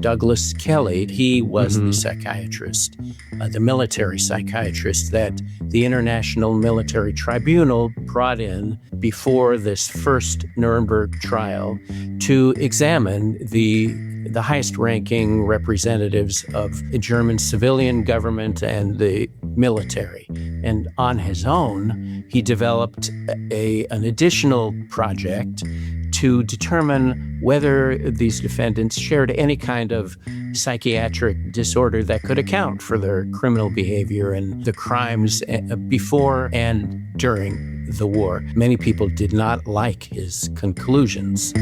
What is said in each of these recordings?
Douglas Kelly, he was the psychiatrist, the military psychiatrist that the International Military Tribunal brought in before this first Nuremberg trial to examine the highest-ranking representatives of the German civilian government and the military. And on his own, he developed an additional project to determine whether these defendants shared any kind of psychiatric disorder that could account for their criminal behavior and the crimes before and during the war. Many people did not like his conclusions.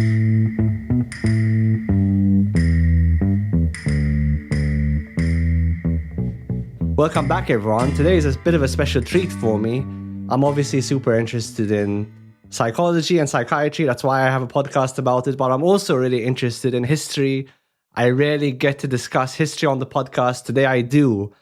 Welcome back, everyone. Today is a bit of a special treat for me. I'm obviously super interested in psychology and psychiatry. That's why I have a podcast about it. But I'm also really interested in history. I rarely get to discuss history on the podcast. Today I do.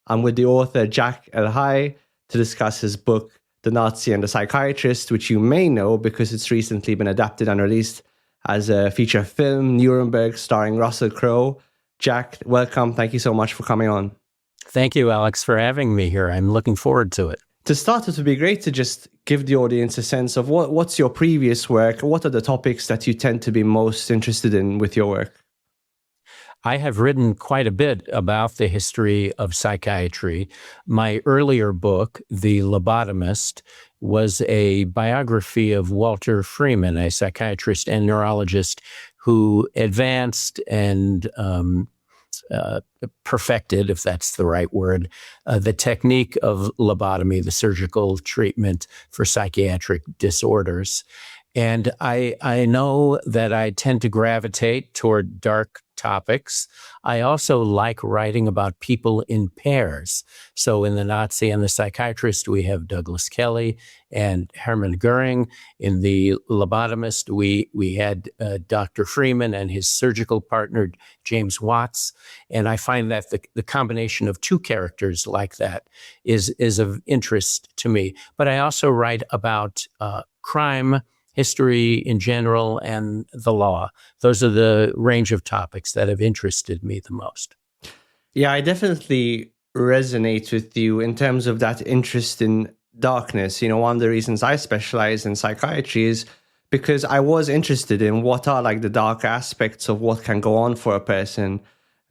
I'm with the author Jack Elhai to discuss his book, The Nazi and the Psychiatrist, which you may know because it's recently been adapted and released as a feature film, Nuremberg, starring Russel Crowe. Jack, welcome. Thank you so much for coming on. Thank you, Alex, for having me here. I'm looking forward to it. To start, it would be great to just give the audience a sense of what's your previous work. What are the topics that you tend to be most interested in with your work? I have written quite a bit about the history of psychiatry. My earlier book, The Lobotomist, was a biography of Walter Freeman, a psychiatrist and neurologist who advanced and perfected, if that's the right word, the technique of lobotomy, the surgical treatment for psychiatric disorders. And I know that I tend to gravitate toward dark topics. I also like writing about people in pairs. So in The Nazi and the Psychiatrist, we have Douglas Kelly and Hermann Goering. In The Lobotomist, we had Dr. Freeman and his surgical partner, James Watts. And I find that the combination of two characters like that is of interest to me. But I also write about crime, history in general, and the law. Those are the range of topics that have interested me the most. Yeah, I definitely resonate with you in terms of that interest in darkness. You know, one of the reasons I specialize in psychiatry is because I was interested in what are like the dark aspects of what can go on for a person.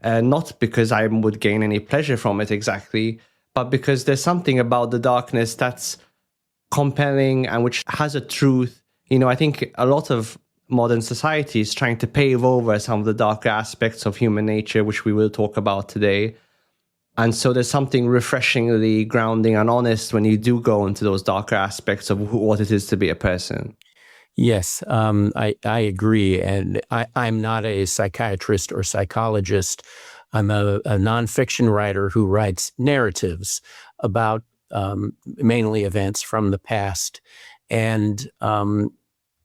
Not because I would gain any pleasure from it exactly, but because there's something about the darkness that's compelling and which has a truth. You know, I think a lot of modern society is trying to pave over some of the darker aspects of human nature, which we will talk about today. And so there's something refreshingly grounding and honest when you do go into those darker aspects of what it is to be a person. Yes, I agree. And I'm not a psychiatrist or psychologist. I'm a nonfiction writer who writes narratives about mainly events from the past. And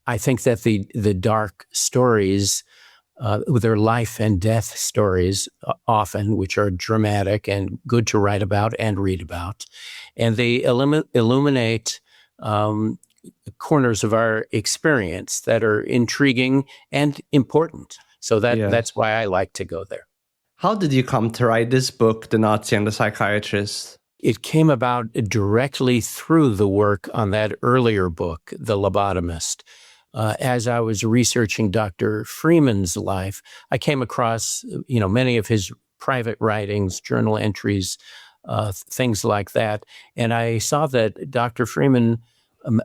I think that the dark stories, their life and death stories often, which are dramatic and good to write about and read about, and they illuminate corners of our experience that are intriguing and important. So that's why I like to go there. How did you come to write this book, The Nazi and the Psychiatrist? It came about directly through the work on that earlier book, The Lobotomist. As I was researching Dr. Freeman's life, I came across, many of his private writings, journal entries, things like that. And I saw that Dr. Freeman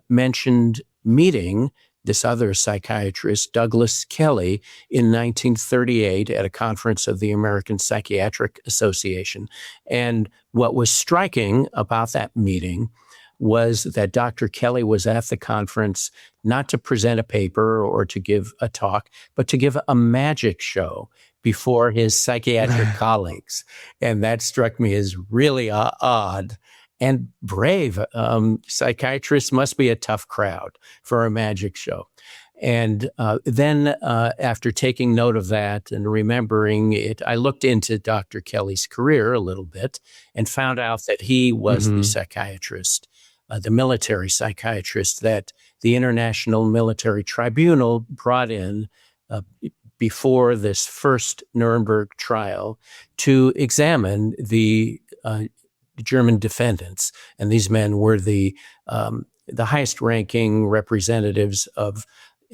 mentioned meeting this other psychiatrist, Douglas Kelly, in 1938 at a conference of the American Psychiatric Association. And what was striking about that meeting was that Dr. Kelly was at the conference not to present a paper or to give a talk, but to give a magic show before his psychiatric colleagues. And that struck me as really odd and brave. Psychiatrists must be a tough crowd for a magic show. And then after taking note of that and remembering it, I looked into Dr. Kelly's career a little bit and found out that he was the psychiatrist, the military psychiatrist that the International Military Tribunal brought in before this first Nuremberg trial to examine the German defendants. And these men were the highest-ranking representatives of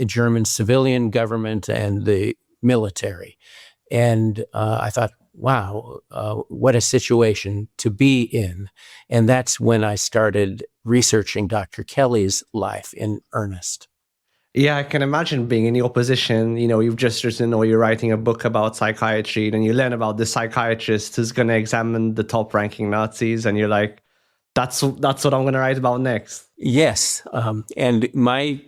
German civilian government and the military. And I thought, wow, what a situation to be in. And that's when I started researching Dr. Kelly's life in earnest. Yeah, I can imagine being in your position. You've just written or you're writing a book about psychiatry, and you learn about the psychiatrist who's going to examine the top-ranking Nazis, and you're like, that's what I'm going to write about next. Yes, and my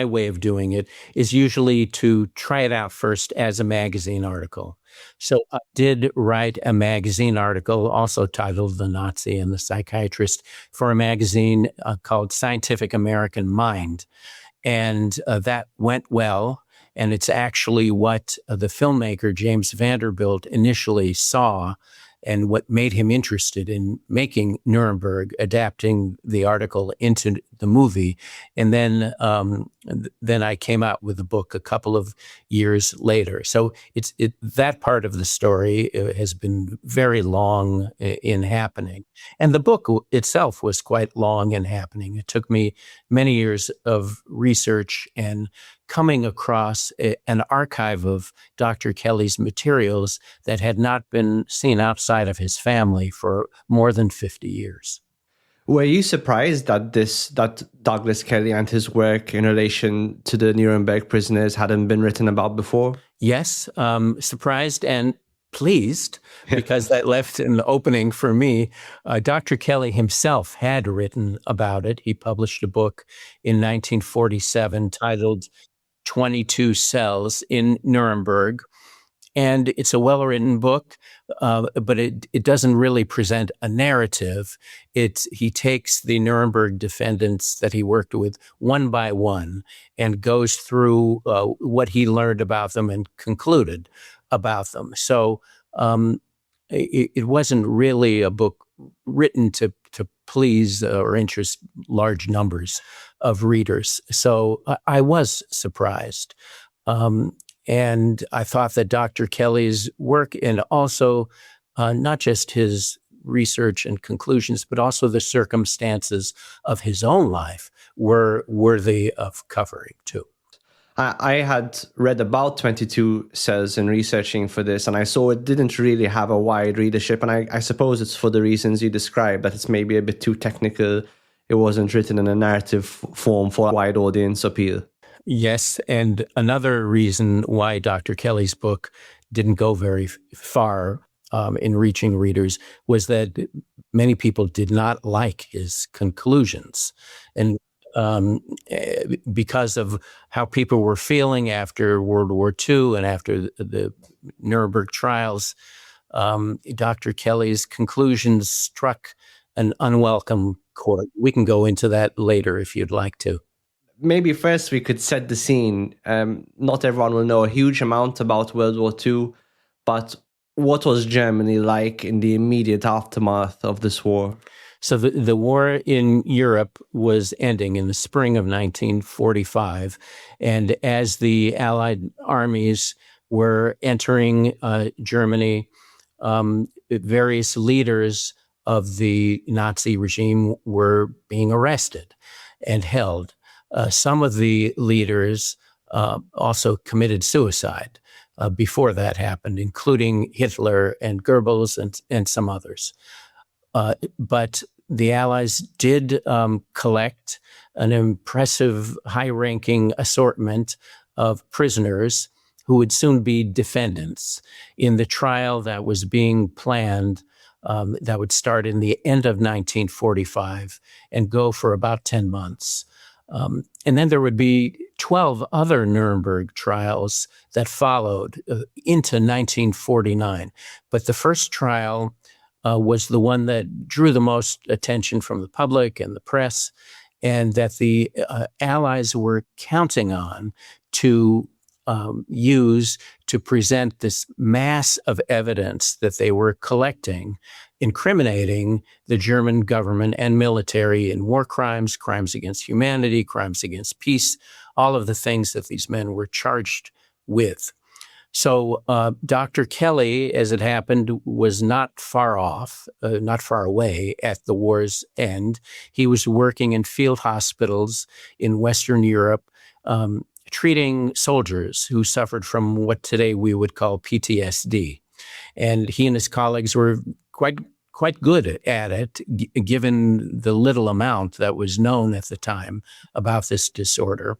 way of doing it is usually to try it out first as a magazine article. So I did write a magazine article, also titled "The Nazi and the Psychiatrist," for a magazine called Scientific American Mind. And that went well. And it's actually what the filmmaker James Vanderbilt initially saw and what made him interested in making Nuremberg, adapting the article into the movie. And then I came out with the book a couple of years later. So that part of the story has been very long in happening. And the book itself was quite long in happening. It took me many years of research and coming across an archive of Dr. Kelly's materials that had not been seen outside of his family for more than 50 years. Were you surprised that Douglas Kelly and his work in relation to the Nuremberg prisoners hadn't been written about before? Yes, surprised and pleased, because that left an opening for me. Dr. Kelly himself had written about it. He published a book in 1947 titled 22 Cells in Nuremberg. And it's a well-written book, but it doesn't really present a narrative. He takes the Nuremberg defendants that he worked with one by one and goes through what he learned about them and concluded about them. So it wasn't really a book written to please or interest large numbers of readers. So I was surprised. And I thought that Dr. Kelly's work, and also not just his research and conclusions, but also the circumstances of his own life, were worthy of covering too. I had read about 22 Cells in researching for this, and I saw it didn't really have a wide readership. And I suppose it's for the reasons you described, that it's maybe a bit too technical. It wasn't written in a narrative form for a wide audience appeal. Yes, and another reason why Dr. Kelly's book didn't go very far in reaching readers was that many people did not like his conclusions. And because of how people were feeling after World War II and after the Nuremberg trials, Dr. Kelly's conclusions struck an unwelcome chord. We can go into that later if you'd like to. Maybe first we could set the scene. Not everyone will know a huge amount about World War II, but what was Germany like in the immediate aftermath of this war? So the war in Europe was ending in the spring of 1945. And as the Allied armies were entering Germany, various leaders of the Nazi regime were being arrested and held. Some of the leaders also committed suicide before that happened, including Hitler and Goebbels and some others. But the Allies did collect an impressive, high-ranking assortment of prisoners who would soon be defendants in the trial that was being planned that would start in the end of 1945 and go for about 10 months. And then there would be 12 other Nuremberg trials that followed into 1949. But the first trial was the one that drew the most attention from the public and the press, and that the Allies were counting on to use to present this mass of evidence that they were collecting, incriminating the German government and military in war crimes, crimes against humanity, crimes against peace, all of the things that these men were charged with. So Dr. Kelly, as it happened, was not far off, not far away at the war's end. He was working in field hospitals in Western Europe, treating soldiers who suffered from what today we would call PTSD. And he and his colleagues were quite good at it, given the little amount that was known at the time about this disorder.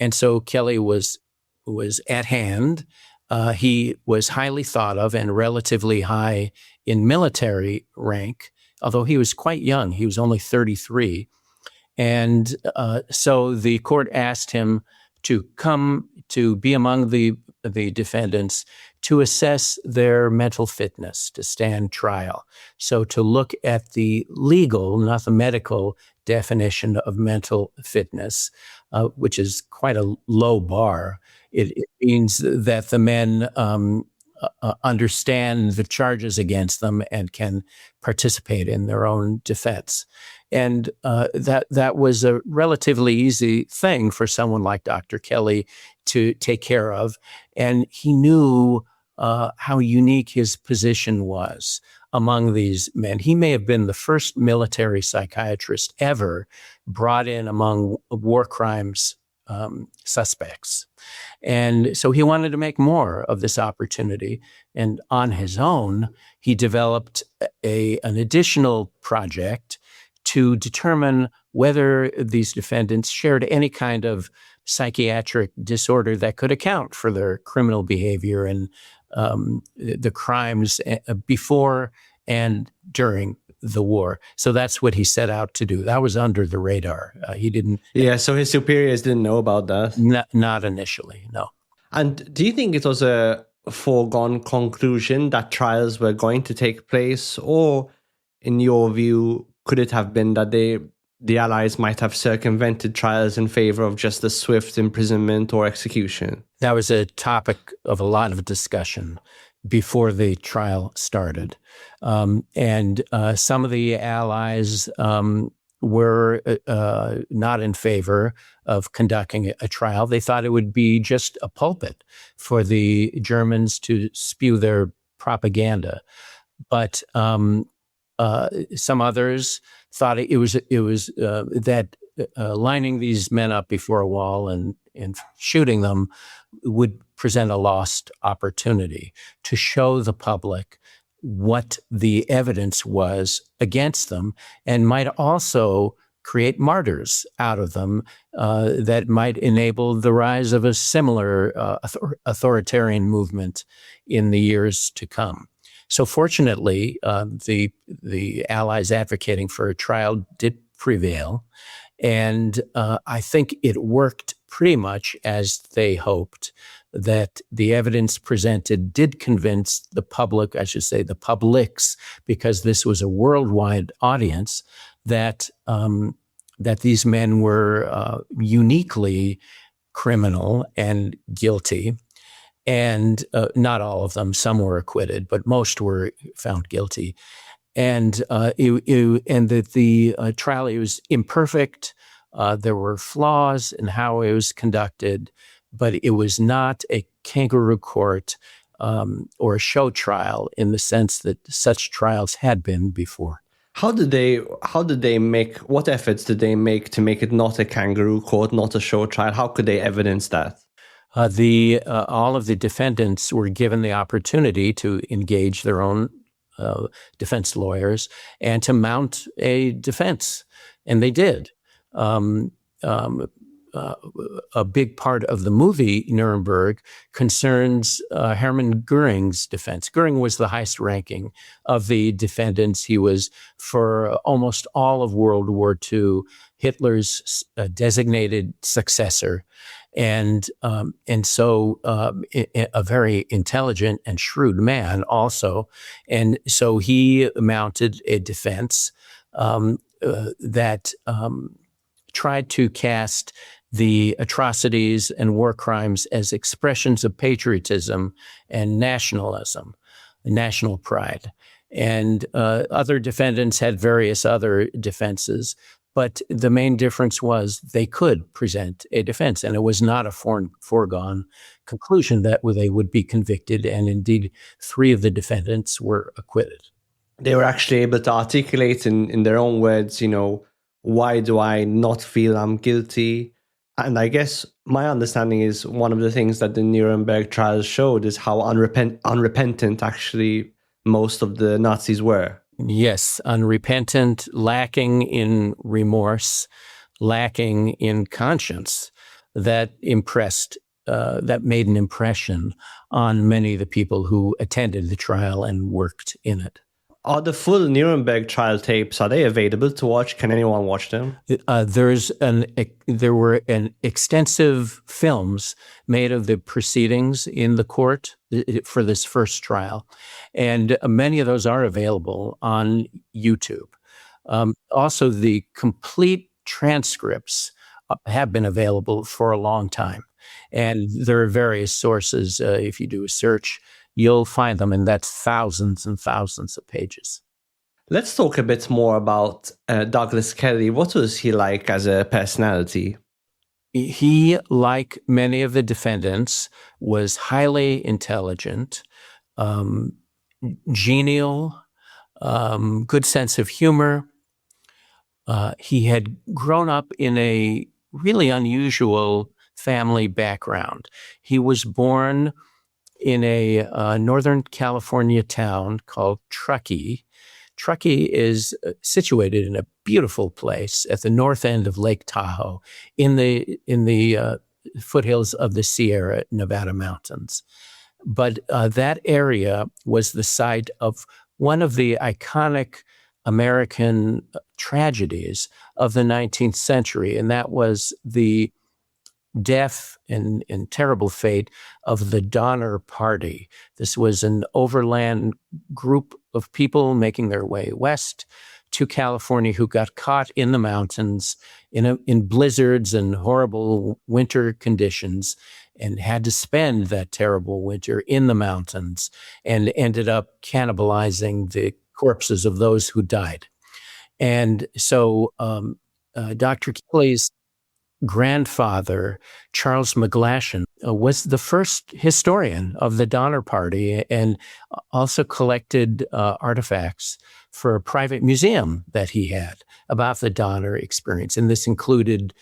And so Kelly was at hand. He was highly thought of and relatively high in military rank, although he was quite young. He was only 33. And so the court asked him to come to be among the defendants to assess their mental fitness to stand trial. So to look at the legal, not the medical, definition of mental fitness, which is quite a low bar. It means that the men understand the charges against them and can participate in their own defense. And that was a relatively easy thing for someone like Dr. Kelly to take care of. And he knew how unique his position was among these men. He may have been the first military psychiatrist ever brought in among war crimes suspects. And so he wanted to make more of this opportunity. And on his own, he developed an additional project to determine whether these defendants shared any kind of psychiatric disorder that could account for their criminal behavior and the crimes before and during the war. So that's what he set out to do. That was under the radar. He didn't. Yeah, so his superiors didn't know about that? Not initially, no. And do you think it was a foregone conclusion that trials were going to take place? Or, in your view, could it have been that the Allies might have circumvented trials in favor of just a swift imprisonment or execution? That was a topic of a lot of discussion before the trial started. And some of the Allies were not in favor of conducting a trial. They thought it would be just a pulpit for the Germans to spew their propaganda. But some others thought it was that lining these men up before a wall and shooting them would present a lost opportunity to show the public what the evidence was against them, and might also create martyrs out of them that might enable the rise of a similar authoritarian movement in the years to come. So fortunately, the Allies advocating for a trial did prevail, and I think it worked pretty much as they hoped, that the evidence presented did convince the public, I should say the publics, because this was a worldwide audience, that these men were uniquely criminal and guilty. And not all of them, some were acquitted, but most were found guilty. And that the trial, it was imperfect. There were flaws in how it was conducted, but it was not a kangaroo court or a show trial in the sense that such trials had been before. What efforts did they make to make it not a kangaroo court, not a show trial? How could they evidence that? All of the defendants were given the opportunity to engage their own defense lawyers and to mount a defense, and they did. A big part of the movie Nuremberg concerns Hermann Goering's defense. Goering was the highest ranking of the defendants. He was, for almost all of World War II, Hitler's designated successor. And so a very intelligent and shrewd man also. And so he mounted a defense that tried to cast the atrocities and war crimes as expressions of patriotism and nationalism, national pride. And other defendants had various other defenses. But the main difference was they could present a defense, and it was not a foregone conclusion that they would be convicted. And indeed, 3 of the defendants were acquitted. They were actually able to articulate in their own words, why do I not feel I'm guilty? And I guess my understanding is one of the things that the Nuremberg trials showed is how unrepentant actually most of the Nazis were. Yes, unrepentant, lacking in remorse, lacking in conscience. That made an impression on many of the people who attended the trial and worked in it. Are the full Nuremberg trial tapes, are they available to watch? Can anyone watch them? There were extensive films made of the proceedings in the court for this first trial, and many of those are available on YouTube. Also, the complete transcripts have been available for a long time, and there are various sources. If you do a search, you'll find them, and that's thousands and thousands of pages. Let's talk a bit more about Douglas Kelly. What was he like as a personality? He, like many of the defendants, was highly intelligent, genial, good sense of humor. He had grown up in a really unusual family background. He was born in a Northern California town called Truckee. Truckee is situated in a beautiful place at the north end of Lake Tahoe in the foothills of the Sierra Nevada mountains. But that area was the site of one of the iconic American tragedies of the 19th century, and that was the death and terrible fate of the Donner Party. This was an overland group of people making their way west to California who got caught in the mountains in blizzards and horrible winter conditions and had to spend that terrible winter in the mountains and ended up cannibalizing the corpses of those who died. And so Dr. Kelly's grandfather, Charles McGlashan, was the first historian of the Donner Party and also collected artifacts for a private museum that he had about the Donner experience. And this included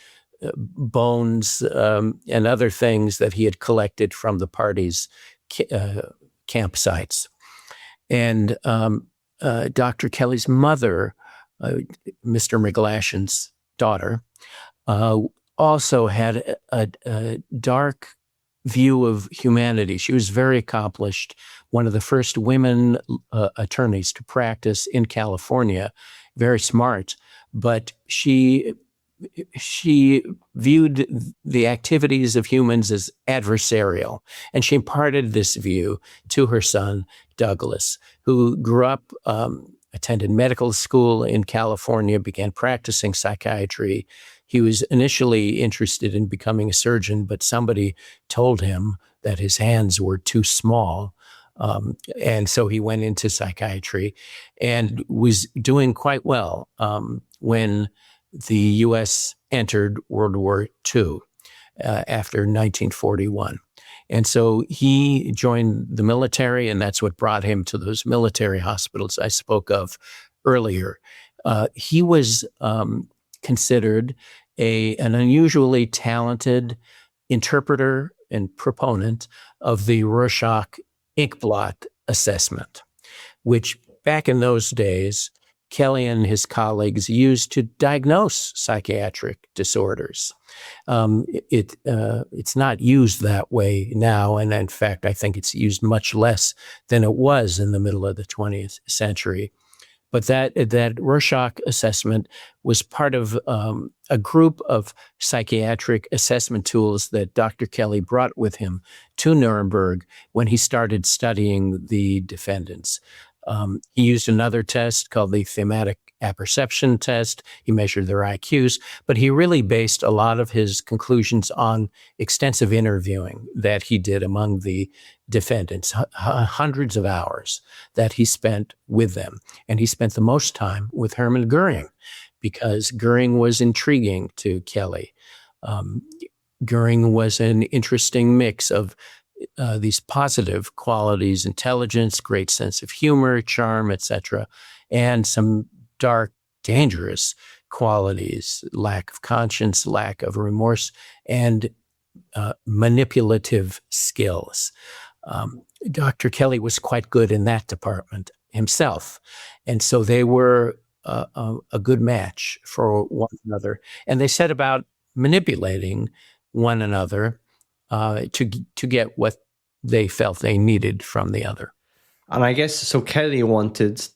bones and other things that he had collected from the party's campsites. And Dr. Kelly's mother, Mr. McGlashan's daughter, also had a dark view of humanity. She was very accomplished, one of the first women attorneys to practice in California, very smart, but she viewed the activities of humans as adversarial, and she imparted this view to her son, Douglas, who grew up, attended medical school in California, began practicing psychiatry. He was initially interested in becoming a surgeon, but somebody told him that his hands were too small. And so he went into psychiatry and was doing quite well when the U.S. entered World War II after 1941. And so he joined the military, and that's what brought him to those military hospitals I spoke of earlier. He was considered an unusually talented interpreter and proponent of the Rorschach inkblot assessment, which back in those days, Kelly and his colleagues used to diagnose psychiatric disorders. It's not used that way now, and in fact, I think it's used much less than it was in the middle of the 20th century. But that Rorschach assessment was part of a group of psychiatric assessment tools that Dr. Kelly brought with him to Nuremberg when he started studying the defendants. He used another test called the thematic apperception test. He measured their IQs, but he really based a lot of his conclusions on extensive interviewing that he did among the defendants, hundreds of hours that he spent with them. And he spent the most time with Hermann Goering because Goering was intriguing to Kelly. Goering was an interesting mix of these positive qualities: intelligence, great sense of humor, charm, etc., and some dark, dangerous qualities: lack of conscience, lack of remorse, and manipulative skills. Dr. Kelly was quite good in that department himself, and so they were a good match for one another. And they set about manipulating one another to get what they felt they needed from the other. And I guess so Kelly was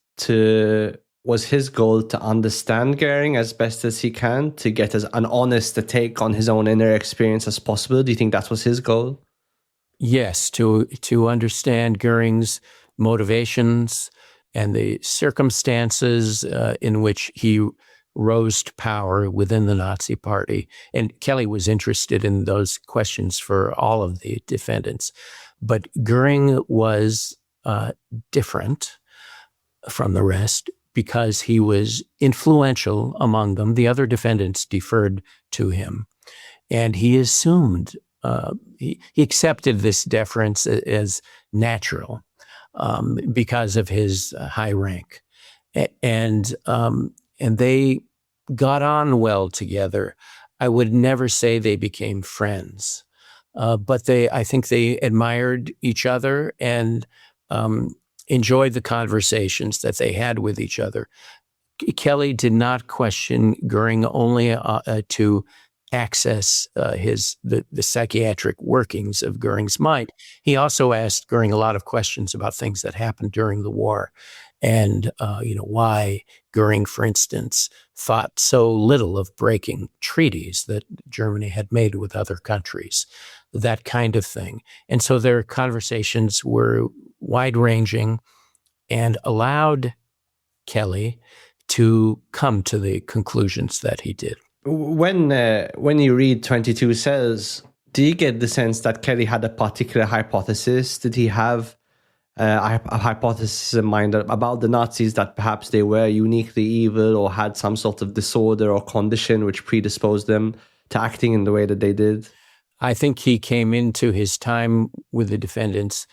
his goal to understand Goering as best as he can, to get as an honest a take on his own inner experience as possible. Do you think that was his goal? Yes, to understand Goering's motivations and the circumstances in which he rose to power within the Nazi Party. And Kelly was interested in those questions for all of the defendants. But Goering was different from the rest because he was influential among them. The other defendants deferred to him. And he assumed, he accepted this deference as natural because of his high rank. And they got on well together. I would never say they became friends, but I think they admired each other and enjoyed the conversations that they had with each other. Kelly did not question Goering only to access the psychiatric workings of Goering's mind. He also asked Goering a lot of questions about things that happened during the war, and why Goering, for instance, thought so little of breaking treaties that Germany had made with other countries, that kind of thing. And so their conversations were wide-ranging and allowed Kelly to come to the conclusions that he did. When you read 22 Cells, do you get the sense that Kelly had a particular hypothesis? Did he have a hypothesis in mind about the Nazis, that perhaps they were uniquely evil or had some sort of disorder or condition which predisposed them to acting in the way that they did? I think he came into his time with the defendants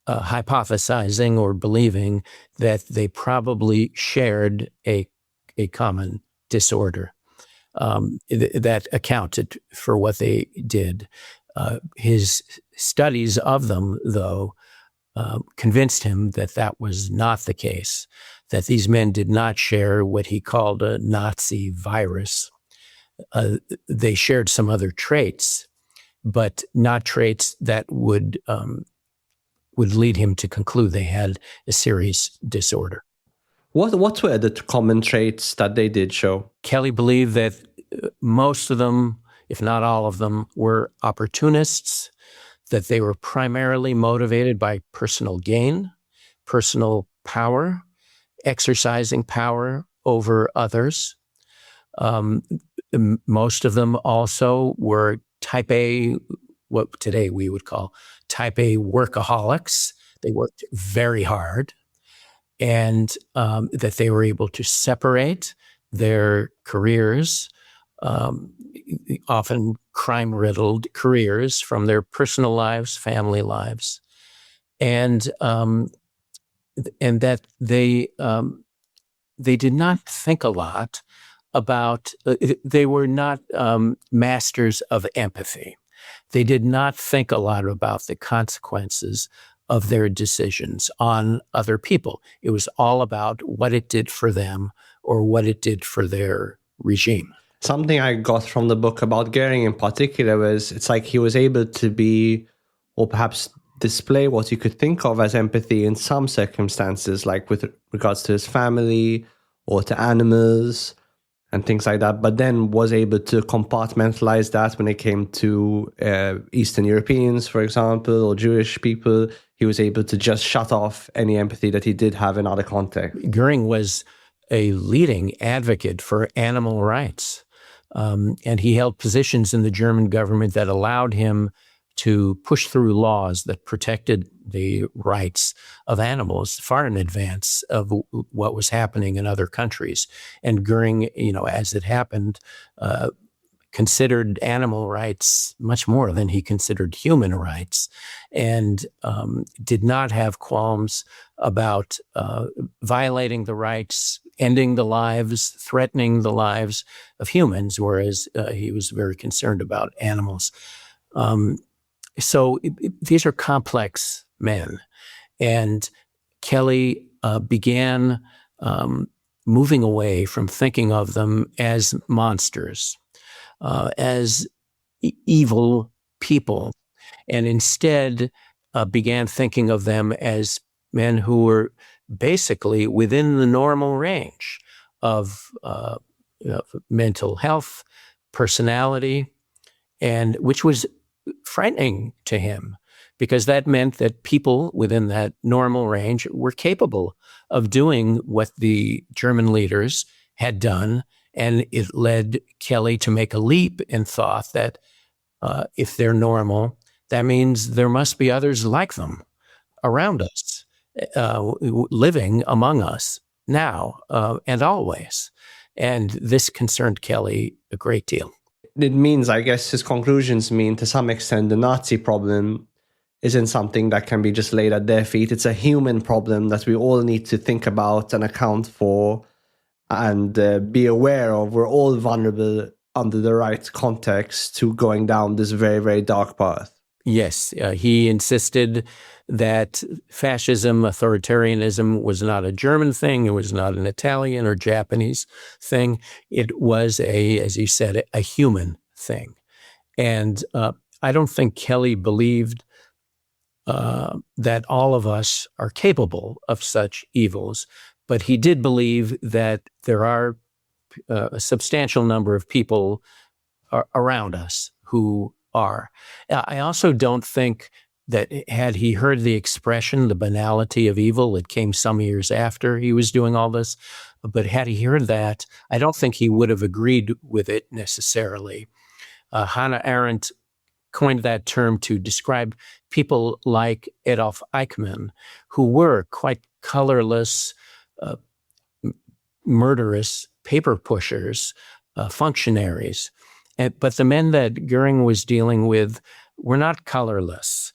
hypothesizing or believing that they probably shared a common disorder that accounted for what they did. His studies of them, though, convinced him that that was not the case, that these men did not share what he called a Nazi virus. They shared some other traits, but not traits that would lead him to conclude they had a serious disorder. What were the common traits that they did show? Kelly believed that most of them, if not all of them, were opportunists, that they were primarily motivated by personal gain, personal power, exercising power over others. Most of them also were type A, what today we would call type A workaholics. They worked very hard, and that they were able to separate their careers, often crime-riddled careers, from their personal lives, family lives, and that they did not think a lot about. They were not masters of empathy. They did not think a lot about the consequences of their decisions on other people. It was all about what it did for them or what it did for their regime. Something I got from the book about Goering in particular was it's like he was able to be, or perhaps display what you could think of as empathy in some circumstances, like with regards to his family or to animals and things like that, but then was able to compartmentalize that when it came to Eastern Europeans, for example, or Jewish people. He was able to just shut off any empathy that he did have in other contexts. Goering was a leading advocate for animal rights, and he held positions in the German government that allowed him to push through laws that protected the rights of animals far in advance of what was happening in other countries. And Goering, as it happened, considered animal rights much more than he considered human rights, and did not have qualms about violating the rights, ending the lives, threatening the lives of humans, whereas he was very concerned about animals. So these are complex men. And Kelly began moving away from thinking of them as monsters, as evil people, and instead began thinking of them as men who were basically within the normal range of mental health, personality, and which was frightening to him, because that meant that people within that normal range were capable of doing what the German leaders had done. And it led Kelly to make a leap in thought that if they're normal, that means there must be others like them around us, living among us now and always. And this concerned Kelly a great deal. It means, I guess, his conclusions mean to some extent the Nazi problem isn't something that can be just laid at their feet. It's a human problem that we all need to think about and account for and be aware of. We're all vulnerable under the right context to going down this very, very dark path. Yes, he insisted that fascism, authoritarianism was not a German thing. It was not an Italian or Japanese thing. It was as you said, a human thing. And I don't think Kelly believed that all of us are capable of such evils, but he did believe that there are a substantial number of people around us who are. I also don't think that had he heard the expression, the banality of evil, it came some years after he was doing all this, but had he heard that, I don't think he would have agreed with it necessarily. Hannah Arendt coined that term to describe people like Adolf Eichmann, who were quite colorless, murderous paper pushers, functionaries. But the men that Goering was dealing with were not colorless.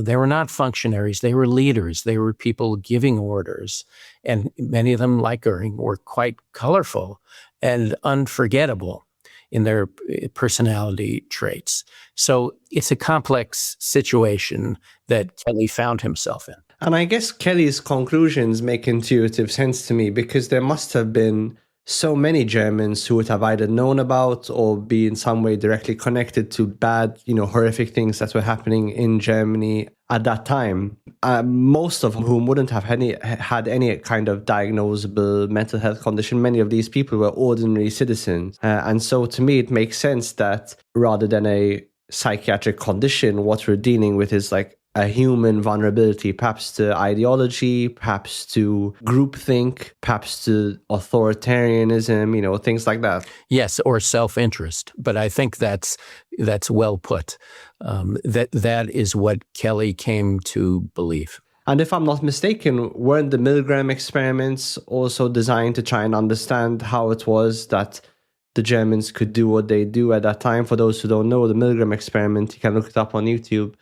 They were not functionaries. They were leaders. They were people giving orders. And many of them, like Goering, were quite colorful and unforgettable in their personality traits. So it's a complex situation that Kelly found himself in. And I guess Kelly's conclusions make intuitive sense to me, because there must have been so many Germans who would have either known about or be in some way directly connected to bad, horrific things that were happening in Germany at that time. Most of whom wouldn't have had any kind of diagnosable mental health condition. Many of these people were ordinary citizens. And so to me, it makes sense that rather than a psychiatric condition, what we're dealing with is like a human vulnerability, perhaps to ideology, perhaps to groupthink, perhaps to authoritarianism, things like that. Yes, or self-interest. But I think that's well put. That is what Kelly came to believe. And if I'm not mistaken, weren't the Milgram experiments also designed to try and understand how it was that the Germans could do what they do at that time? For those who don't know, the Milgram experiment, you can look it up on YouTube,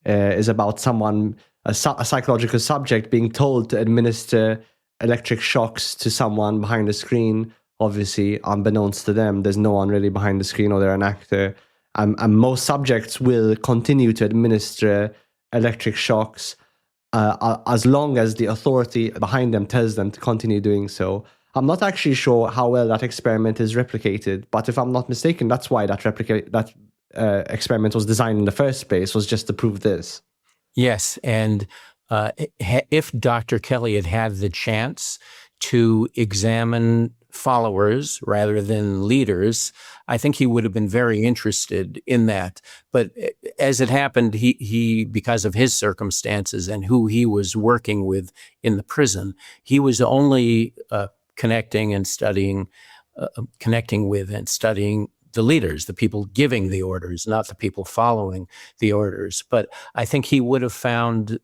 is about a psychological subject being told to administer electric shocks to someone behind the screen. Obviously, unbeknownst to them, there's no one really behind the screen, or they're an actor. And most subjects will continue to administer electric shocks as long as the authority behind them tells them to continue doing so. I'm not actually sure how well that experiment is replicated, but if I'm not mistaken, that's why that experiment was designed in the first place, was just to prove this. Yes, and if Dr. Kelly had had the chance to examine followers rather than leaders, I think he would have been very interested in that. But as it happened, he because of his circumstances and who he was working with in the prison, he was only connecting with and studying the leaders, the people giving the orders, not the people following the orders. But I think he would have found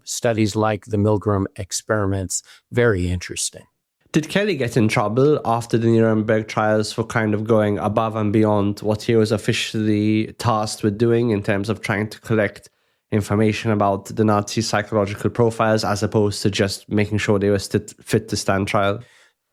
studies like the Milgram experiments very interesting. Did Kelly get in trouble after the Nuremberg trials for kind of going above and beyond what he was officially tasked with doing in terms of trying to collect information about the Nazi psychological profiles as opposed to just making sure they were fit to stand trial?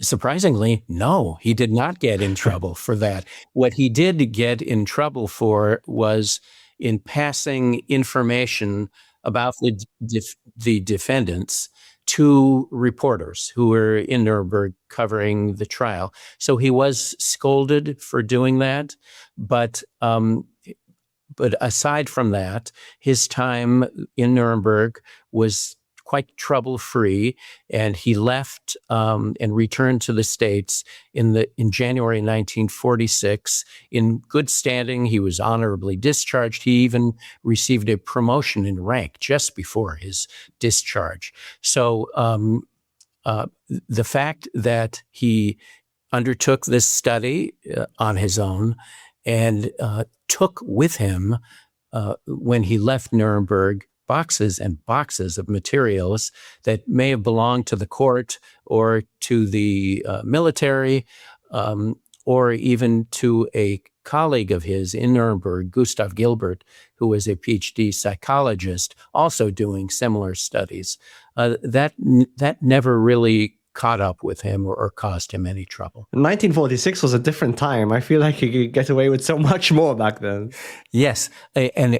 Surprisingly, no, he did not get in trouble for that. What he did get in trouble for was in passing information about the defendants to reporters who were in Nuremberg covering the trial. So he was scolded for doing that, but aside from that, his time in Nuremberg was quite trouble-free, and he left and returned to the States in January 1946 in good standing. He was honorably discharged. He even received a promotion in rank just before his discharge. So the fact that he undertook this study on his own and took with him, when he left Nuremberg, boxes and boxes of materials that may have belonged to the court or to the military, or even to a colleague of his in Nuremberg, Gustav Gilbert, who was a PhD psychologist, also doing similar studies. That never really caught up with him or caused him any trouble. 1946 was a different time. I feel like he could get away with so much more back then. Yes, and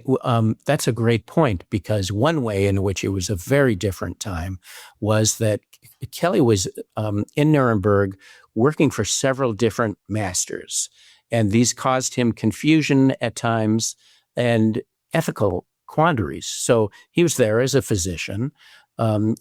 that's a great point, because one way in which it was a very different time was that Kelly was in Nuremberg working for several different masters, and these caused him confusion at times and ethical quandaries. So he was there as a physician.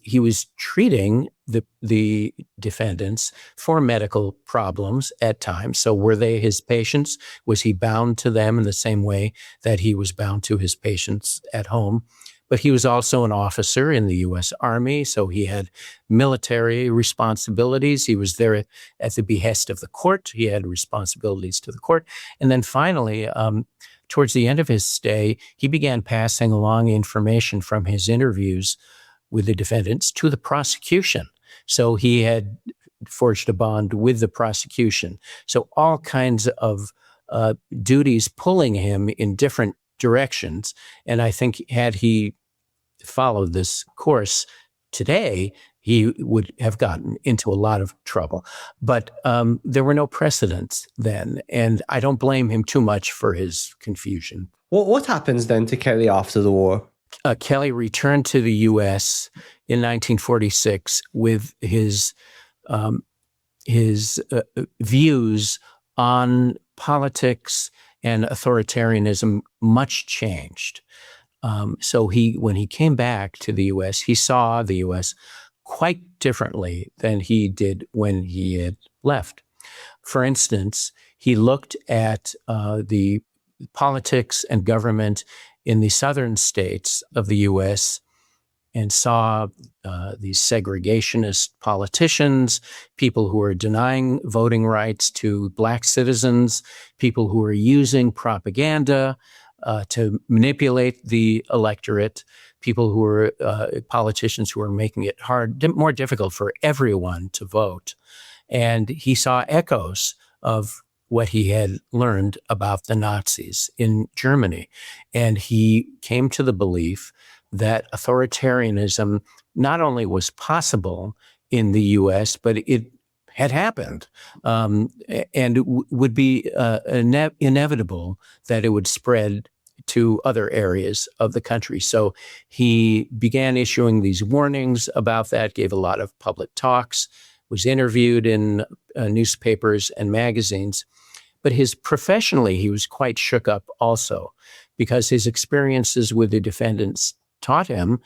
He was treating the defendants for medical problems at times. So were they his patients? Was he bound to them in the same way that he was bound to his patients at home? But he was also an officer in the U.S. Army, so he had military responsibilities. He was there at the behest of the court. He had responsibilities to the court. And then finally, towards the end of his stay, he began passing along information from his interviews with the defendants to the prosecution. So he had forged a bond with the prosecution. So all kinds of duties pulling him in different directions. And I think had he followed this course today, he would have gotten into a lot of trouble. But there were no precedents then, and I don't blame him too much for his confusion. What happens then to Kelly after the war? Kelly returned to the U.S. in 1946 with his views on politics and authoritarianism much changed. So when he came back to the U.S., he saw the U.S. quite differently than he did when he had left. For instance, he looked at the politics and government in the southern states of the U.S. and saw these segregationist politicians, people who were denying voting rights to Black citizens, people who were using propaganda to manipulate the electorate, people who were politicians who were making it more difficult for everyone to vote. And he saw echoes of what he had learned about the Nazis in Germany. And he came to the belief that authoritarianism not only was possible in the U.S., but it had happened, and would be inevitable that it would spread to other areas of the country. So he began issuing these warnings about that, gave a lot of public talks, was interviewed in newspapers and magazines. But professionally, he was quite shook up also, because his experiences with the defendants taught him,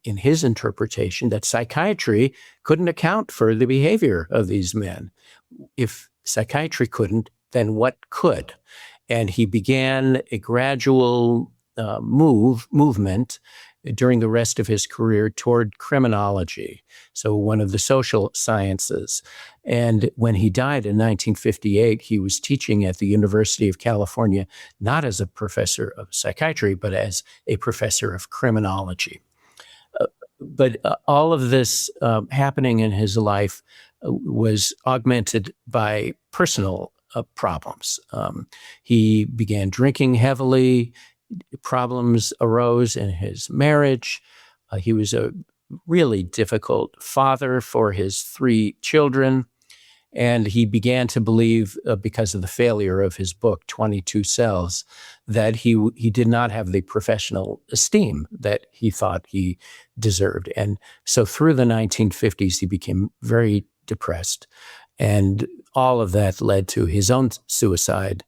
in his interpretation, that psychiatry couldn't account for the behavior of these men. If psychiatry couldn't, then what could? And he began a gradual movement during the rest of his career toward criminology, so one of the social sciences. And when he died in 1958, he was teaching at the University of California, not as a professor of psychiatry, but as a professor of criminology. But all of this happening in his life was augmented by personal problems. He began drinking heavily. Problems arose in his marriage. He was a really difficult father for his 3 children. And he began to believe, because of the failure of his book, 22 Cells, that he did not have the professional esteem that he thought he deserved. And so through the 1950s, he became very depressed. And all of that led to his own suicide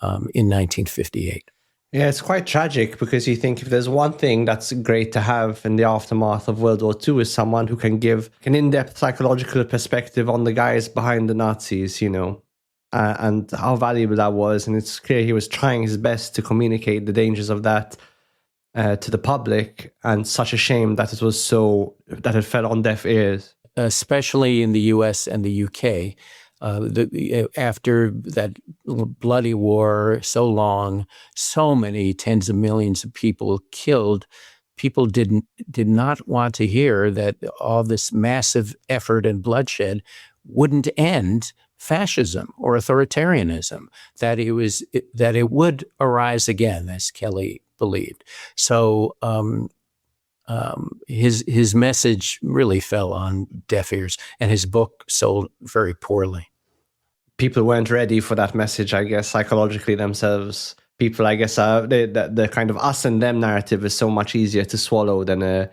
in 1958. Yeah, it's quite tragic because you think if there's one thing that's great to have in the aftermath of World War II is someone who can give an in-depth psychological perspective on the guys behind the Nazis, and how valuable that was. And it's clear he was trying his best to communicate the dangers of that to the public, and such a shame that that it fell on deaf ears. Especially in the US and the UK. After that bloody war, so long, so many tens of millions of people killed, people did not want to hear that all this massive effort and bloodshed wouldn't end fascism or authoritarianism, that it would arise again, as Kelly believed. So his message really fell on deaf ears, and his book sold very poorly. People weren't ready for that message, I guess, psychologically themselves. People, I guess, the kind of us and them narrative is so much easier to swallow than the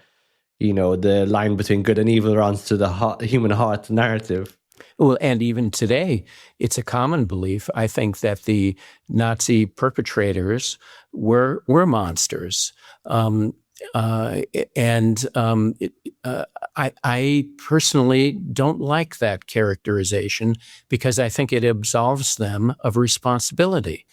line between good and evil runs to the human heart narrative. Well, and even today, it's a common belief, I think, that the Nazi perpetrators were monsters. I personally don't like that characterization because I think it absolves them of responsibility.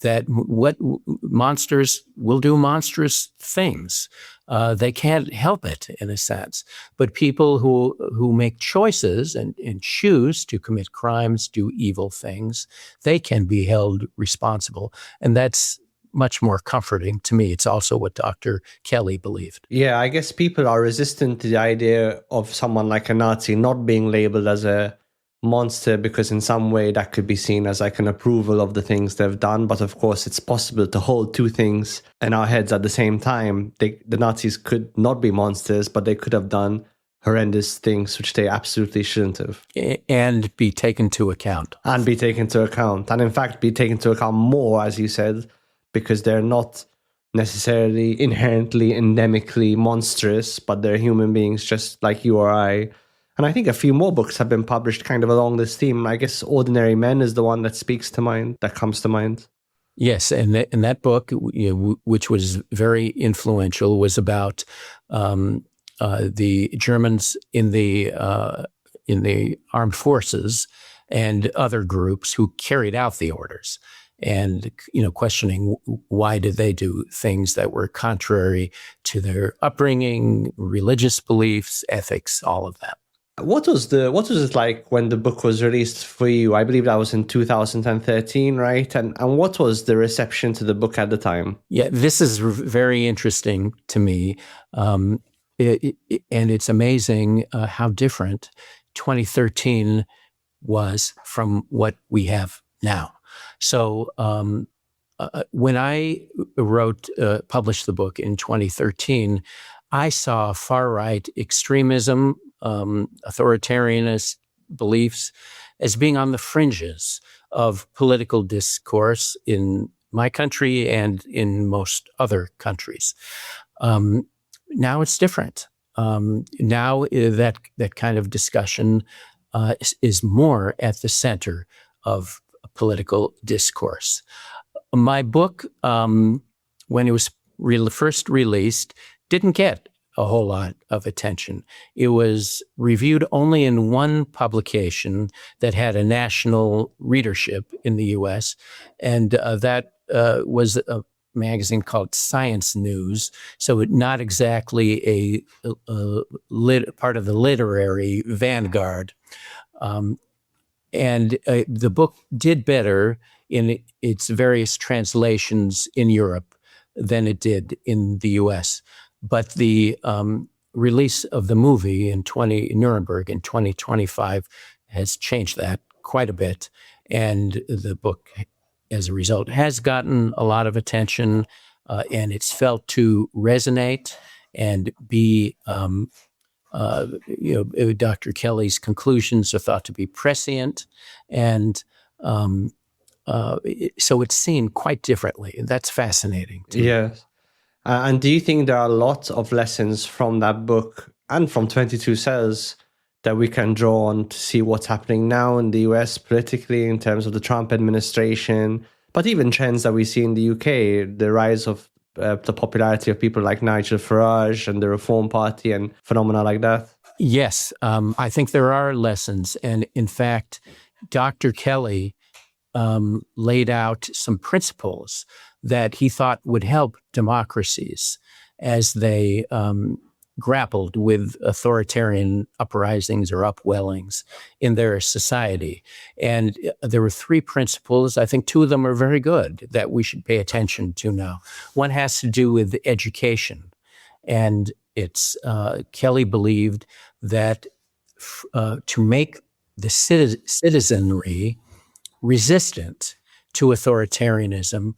That what monsters will do monstrous things. They can't help it, in a sense. But people who make choices and choose to commit crimes, do evil things, they can be held responsible. And that's much more comforting to me. It's also what Dr. Kelly believed. Yeah, I guess people are resistant to the idea of someone like a Nazi not being labeled as a monster because in some way that could be seen as like an approval of the things they've done. But of course, it's possible to hold two things in our heads at the same time. The Nazis could not be monsters, but they could have done horrendous things which they absolutely shouldn't have. And be taken to account. And be taken to account. And in fact, be taken to account more, as you said, because they're not necessarily inherently, endemically monstrous, but they're human beings just like you or I. And I think a few more books have been published kind of along this theme. I guess Ordinary Men is the one that comes to mind. Yes, and that book, which was very influential, was about the Germans in the armed forces and other groups who carried out the orders. And, questioning why did they do things that were contrary to their upbringing, religious beliefs, ethics, all of that. What was it like when the book was released for you? I believe that was in 2013, right? And what was the reception to the book at the time? Yeah, this is very interesting to me. And it's amazing how different 2013 was from what we have now. So when I published the book in 2013, I saw far-right extremism, authoritarianist beliefs as being on the fringes of political discourse in my country and in most other countries. Now it's different. Now that kind of discussion is more at the center of political discourse. My book, when it was first released, didn't get a whole lot of attention. It was reviewed only in one publication that had a national readership in the U.S., and that was magazine called Science News, so not exactly a part of the literary vanguard. And the book did better in its various translations in Europe than it did in the U.S. But the release of the movie in Nuremberg in 2025 has changed that quite a bit, and the book, as a result, has gotten a lot of attention, and it's felt to resonate and be. Dr. Kelly's conclusions are thought to be prescient, and so it's seen quite differently. That's fascinating to me. Yes. And do you think there are lots of lessons from that book and from 22 Cells that we can draw on to see what's happening now in the US politically in terms of the Trump administration, but even trends that we see in the UK, the rise of the popularity of people like Nigel Farage and the Reform Party and phenomena like that? Yes, I think there are lessons. And in fact, Dr. Kelly laid out some principles that he thought would help democracies as they grappled with authoritarian uprisings or upwellings in their society. And there were three principles. I think two of them are very good that we should pay attention to now. One has to do with education. And it's Kelly believed that to make the citizenry resistant to authoritarianism,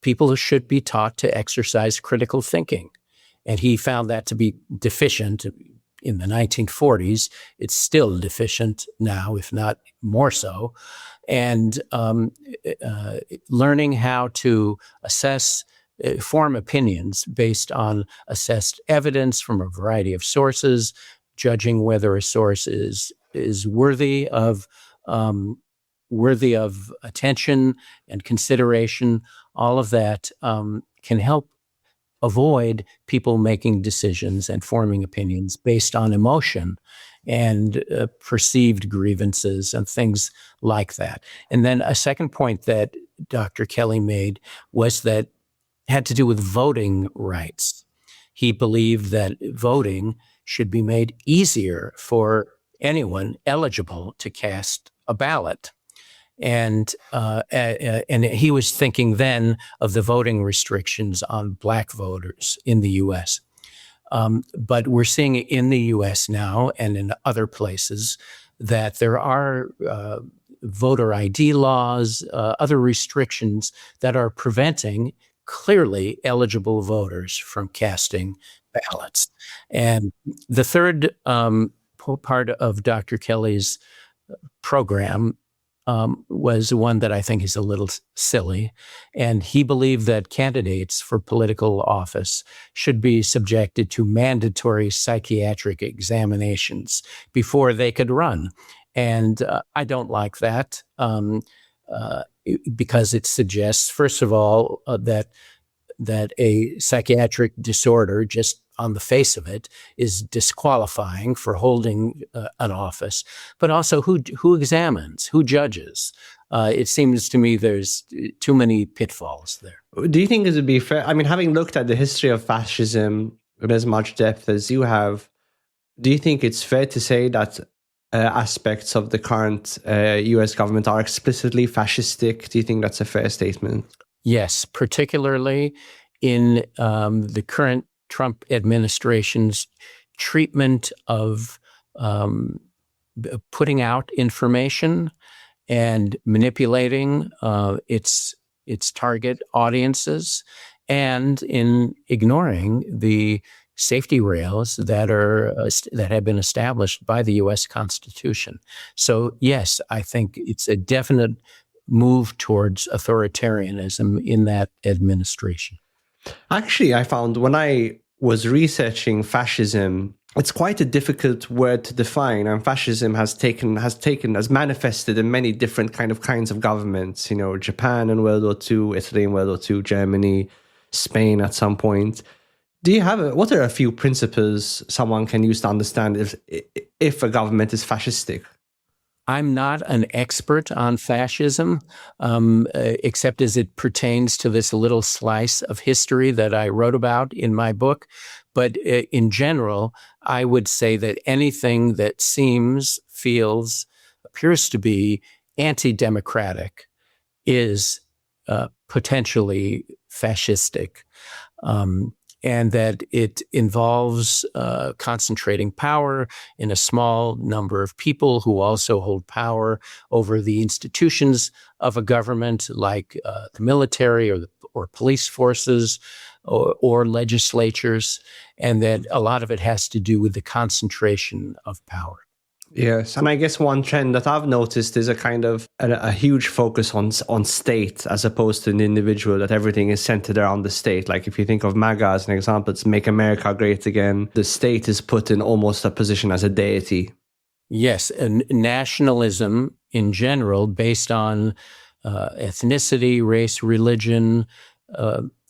people should be taught to exercise critical thinking. And he found that to be deficient in the 1940s. It's still deficient now, if not more so. And learning how to form opinions based on assessed evidence from a variety of sources, judging whether a source is worthy of attention and consideration. All of that can help avoid people making decisions and forming opinions based on emotion and perceived grievances and things like that. And then a second point that Dr. Kelly made was that had to do with voting rights. He believed that voting should be made easier for anyone eligible to cast a ballot. And he was thinking then of the voting restrictions on Black voters in the U.S. But we're seeing in the U.S. now and in other places that there are voter ID laws, other restrictions that are preventing clearly eligible voters from casting ballots. And the third part of Dr. Kelly's program was one that I think is a little silly. And he believed that candidates for political office should be subjected to mandatory psychiatric examinations before they could run. And I don't like that because it suggests, first of all, that a psychiatric disorder, just on the face of it, is disqualifying for holding an office, but also who examines, who judges. It seems to me there's too many pitfalls there. Do you think it would be fair? I mean, having looked at the history of fascism with as much depth as you have, do you think it's fair to say that aspects of the current US government are explicitly fascistic? Do you think that's a fair statement? Yes, particularly in the current Trump administration's treatment of putting out information and manipulating its target audiences, and in ignoring the safety rails that have been established by the U.S. Constitution. So yes, I think it's a definite move towards authoritarianism in that administration. Actually, I found when I was researching fascism, it's quite a difficult word to define. And fascism has manifested in many different kinds of governments. You know, Japan in World War II, Italy in World War II, Germany, Spain at some point. Do you have what are a few principles someone can use to understand if a government is fascistic? I'm not an expert on fascism, except as it pertains to this little slice of history that I wrote about in my book. But in general, I would say that anything that seems, feels, appears to be anti-democratic is potentially fascistic. And that it involves concentrating power in a small number of people who also hold power over the institutions of a government, like the military or police forces or legislatures, and that a lot of it has to do with the concentration of power. Yes, and I guess one trend that I've noticed is a kind of a huge focus on state as opposed to an individual, that everything is centered around the state. Like if you think of MAGA as an example, it's Make America Great Again. The state is put in almost a position as a deity. Yes, and nationalism in general, based on ethnicity, race, religion,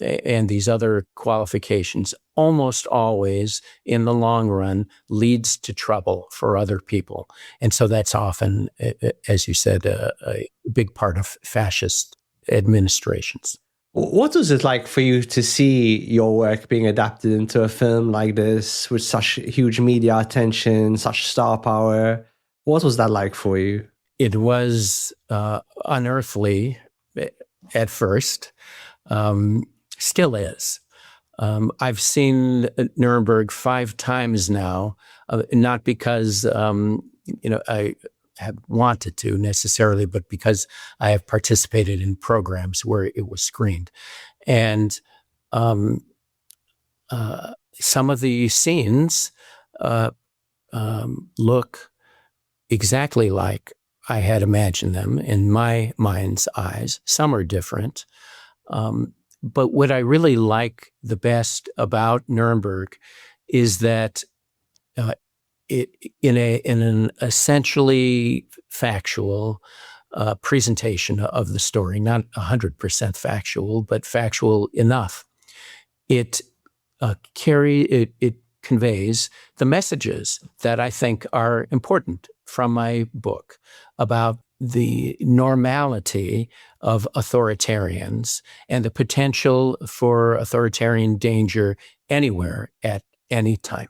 and these other qualifications, almost always in the long run leads to trouble for other people. And so that's often, as you said, a big part of fascist administrations. What was it like for you to see your work being adapted into a film like this with such huge media attention, such star power? What was that like for you? It was unearthly at first. Still is. I've seen Nuremberg 5 times now, not because I have wanted to necessarily, but because I have participated in programs where it was screened, and some of the scenes look exactly like I had imagined them in my mind's eyes. Some are different. But what I really like the best about Nuremberg is that in an essentially factual presentation of the story, not 100% factual, but factual enough, it conveys the messages that I think are important from my book about the normality of authoritarians and the potential for authoritarian danger anywhere at any time.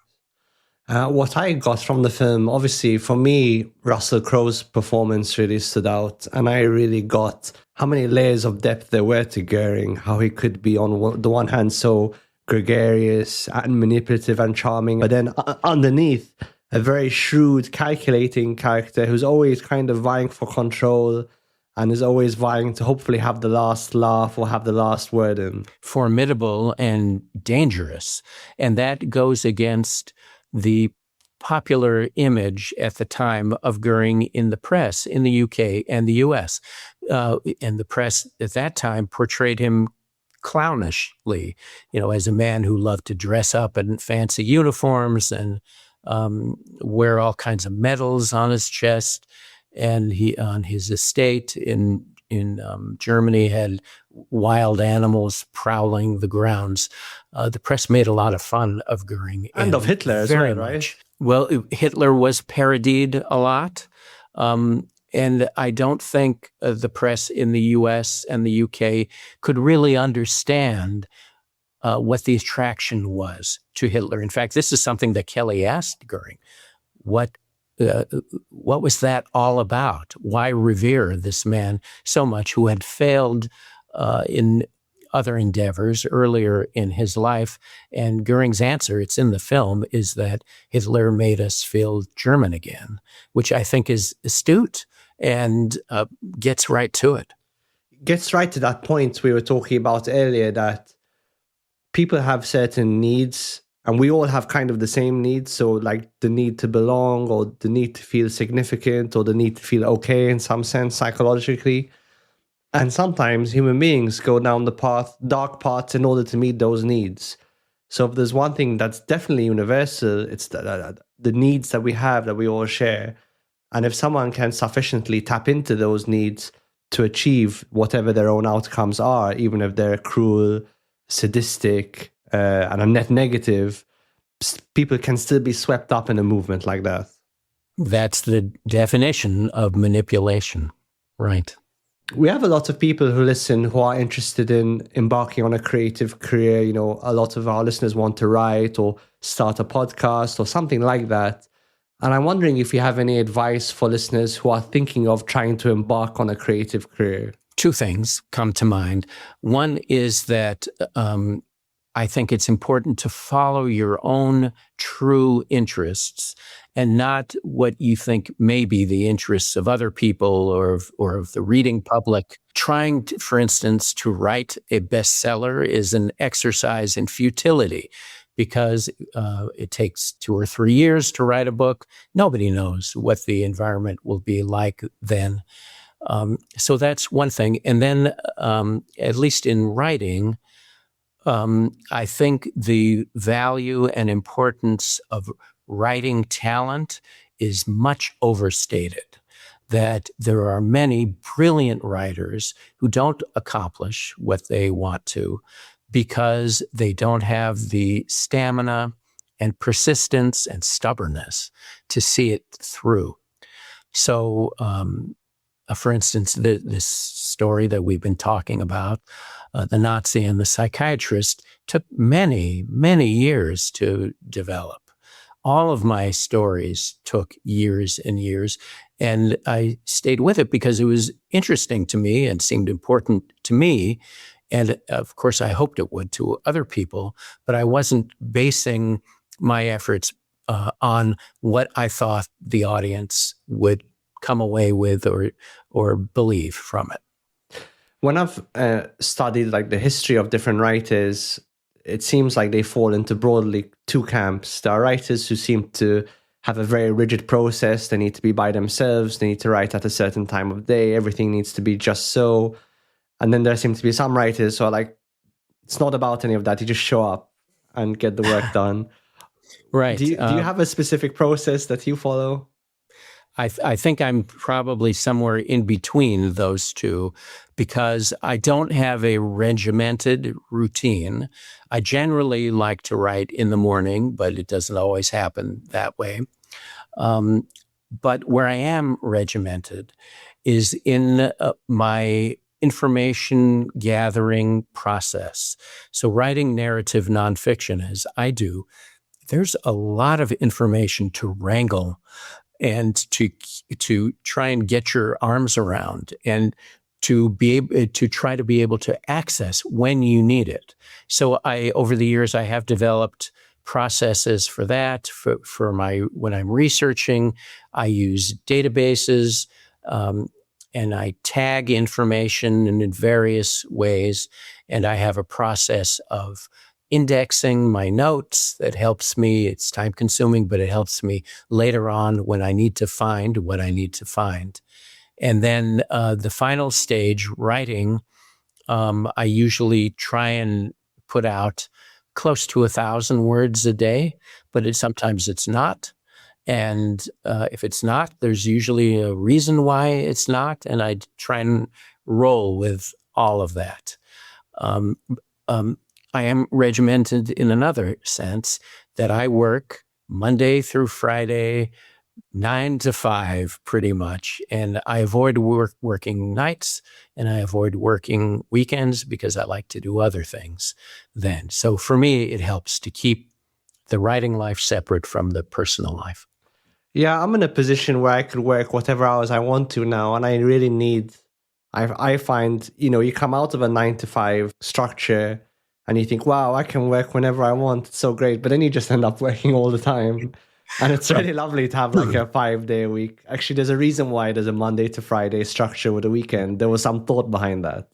What I got from the film, obviously for me, Russel Crowe's performance really stood out, and I really got how many layers of depth there were to Goering, how he could be on the one hand so gregarious and manipulative and charming, but then underneath, a very shrewd, calculating character who's always kind of vying for control and is always vying to hopefully have the last laugh or have the last word in. Formidable and dangerous. And that goes against the popular image at the time of Goering in the press in the UK and the US. And the press at that time portrayed him clownishly, as a man who loved to dress up in fancy uniforms and wear all kinds of medals on his chest, and he on his estate in Germany had wild animals prowling the grounds. The press made a lot of fun of Goering and of Hitler as well, right? Much. Well, Hitler was parodied a lot, and I don't think the press in the U.S. and the U.K. could really understand what the attraction was to Hitler. In fact, this is something that Kelly asked Goering. What was that all about? Why revere this man so much who had failed in other endeavors earlier in his life? And Goering's answer, it's in the film, is that Hitler made us feel German again, which I think is astute and gets right to it. Gets right to that point we were talking about earlier, that people have certain needs and we all have kind of the same needs. So like the need to belong or the need to feel significant or the need to feel okay in some sense psychologically. And sometimes human beings go down the dark paths in order to meet those needs. So if there's one thing that's definitely universal, it's the needs that we have that we all share. And if someone can sufficiently tap into those needs to achieve whatever their own outcomes are, even if they're cruel, sadistic, and a net negative, people can still be swept up in a movement like that. That's the definition of manipulation, right? We have a lot of people who listen who are interested in embarking on a creative career. You know, a lot of our listeners want to write or start a podcast or something like that. And I'm wondering if you have any advice for listeners who are thinking of trying to embark on a creative career. Two things come to mind. One is that I think it's important to follow your own true interests and not what you think may be the interests of other people or of the reading public. Trying, for instance, to write a bestseller is an exercise in futility because it takes 2 or 3 years to write a book. Nobody knows what the environment will be like then. So that's one thing. And then, at least in writing, I think the value and importance of writing talent is much overstated. That there are many brilliant writers who don't accomplish what they want to because they don't have the stamina and persistence and stubbornness to see it through. So, for instance, this story that we've been talking about, the Nazi and the Psychiatrist, took many, many years to develop. All of my stories took years and years, and I stayed with it because it was interesting to me and seemed important to me. And of course, I hoped it would to other people, but I wasn't basing my efforts on what I thought the audience would come away with or believe from it. When I've studied like the history of different writers, it seems like they fall into broadly two camps. There are writers who seem to have a very rigid process. They need to be by themselves. They need to write at a certain time of day. Everything needs to be just so. And then there seem to be some writers who are like, it's not about any of that. You just show up and get the work done. Right. Do you have a specific process that you follow? I think I'm probably somewhere in between those two because I don't have a regimented routine. I generally like to write in the morning, but it doesn't always happen that way. But where I am regimented is in my information gathering process. So writing narrative nonfiction, as I do, there's a lot of information to wrangle and to try and get your arms around and to be able to try to be able to access when you need it. So over the years, I have developed processes for that. For when I'm researching, I use databases and I tag information in various ways. And I have a process of indexing my notes that helps me. It's time consuming, but it helps me later on when I need to find what I need to find. And then the final stage, writing, I usually try and put out close to 1,000 words a day, but sometimes it's not. And if it's not, there's usually a reason why it's not. And I try and roll with all of that. I am regimented in another sense that I work Monday through Friday, 9 to 5 pretty much. And I avoid working nights and I avoid working weekends because I like to do other things then. So for me, it helps to keep the writing life separate from the personal life. Yeah, I'm in a position where I could work whatever hours I want to now. And I really need, I find, you come out of a 9 to 5 structure and you think, wow, I can work whenever I want. It's so great. But then you just end up working all the time. And it's really lovely to have like a 5-day a week. Actually, there's a reason why there's a Monday to Friday structure with a weekend. There was some thought behind that.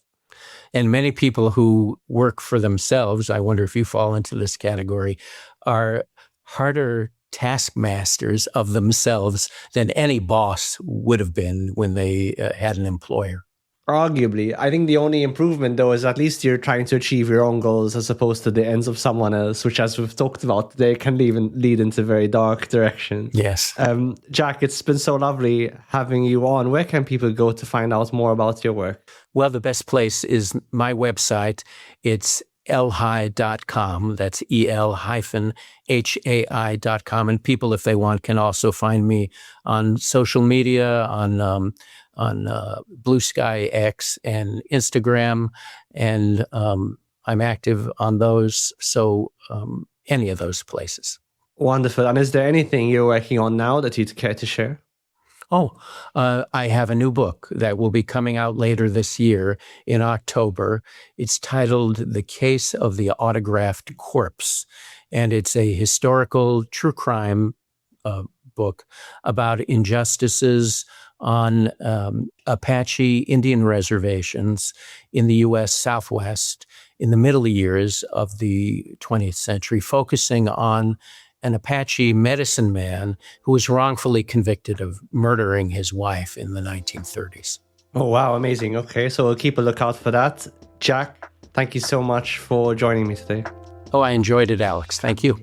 And many people who work for themselves, I wonder if you fall into this category, are harder taskmasters of themselves than any boss would have been when they had an employer. Arguably. I think the only improvement, though, is at least you're trying to achieve your own goals as opposed to the ends of someone else, which, as we've talked about today, can even lead into very dark directions. Yes. Jack, it's been so lovely having you on. Where can people go to find out more about your work? Well, the best place is my website. It's elhai.com. That's el-hai.com. And people, if they want, can also find me on social media, on Blue Sky X and Instagram. And I'm active on those. So any of those places. Wonderful. And is there anything you're working on now that you'd care to share? I have a new book that will be coming out later this year in October. It's titled The Case of the Autographed Corpse, and it's a historical true crime book about injustices on Apache Indian reservations in the U.S. Southwest in the middle years of the 20th century, focusing on an Apache medicine man who was wrongfully convicted of murdering his wife in the 1930s. Oh, wow. Amazing. Okay, so we'll keep a lookout for that. Jack, thank you so much for joining me today. Oh, I enjoyed it, Alex. Thank you.